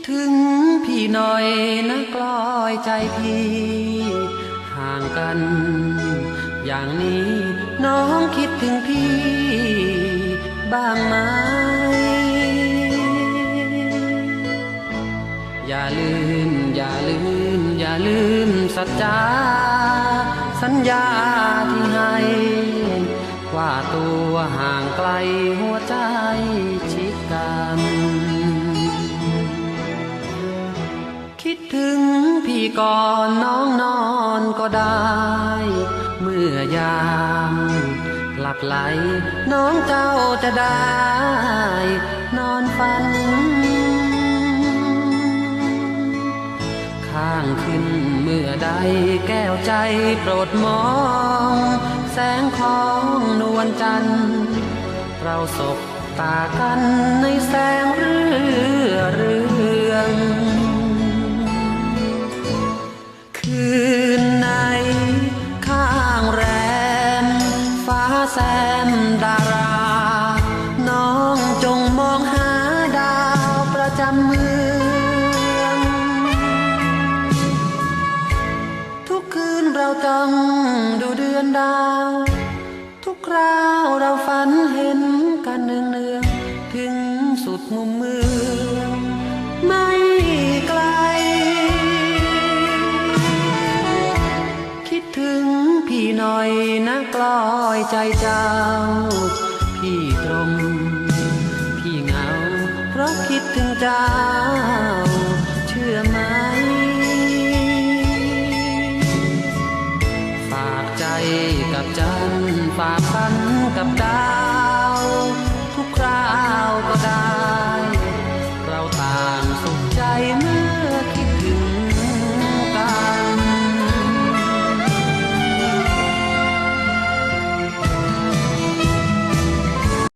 ถึงพี่หน่อยนะกลอยใจพี่ห่างกันอย่างนี้น้องคิดถึงพี่บ้างไหมอย่าลืมอย่าลืมอย่าลืมสัจจาสัญญาที่ให้ว่าตัวห่างไกลหัวใจชิดกันคิดถึงพี่ก่อนน้องนอนก็ได้เมื่อยามหลับไหลน้องเจ้าจะได้นอนฝันข้างขึ้นเมื่อใดแก้วใจโปรดมองแสงของนวลจันทร์เราสบตากันในแสงเรืองคืนไหนข้างแรมฟ้าแซมดาราน้องจงมองหาดาวประจำเมืองทุกคืนเราจ้องดูเดือนดาวทุกคราวเราฝันเห็นกันเนืองๆถึงสุดมุมเมืองไม่ไกลคิดถึงพี่หน่อยนะกลอยใจเจ้า